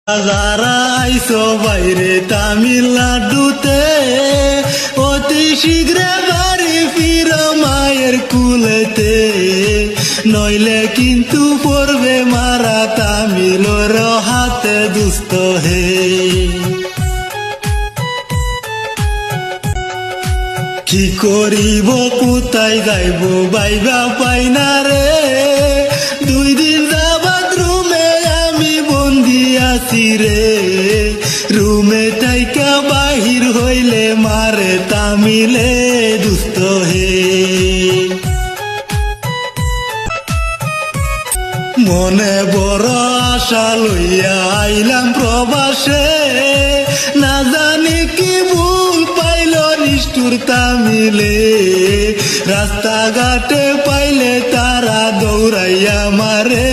যারা আইসো বাইরে তামিলনাড়ুতে অতি শীঘ্রে বাড়ি ফির মায়ের কুলেতে, নইলে কিন্তু পড়বে মারা তামিলর হাতে দুস্থ হে। কি করিব কোথায় যাইব বাইবা পাই না রে, 2 দিন যাবাদ রুমে আমি বন্দি আছি রে। রুমে থাইকা বাহির হইলে মারে তামিলে দুস্থ হে। মনে বড় আশা লইয়া আইলাম প্রবাসে, না জানি কি ভুল পাইল নিষ্ঠুর তামিলে। রাস্তাঘাটে পাইলে তারা দৌড়াইয়া মারে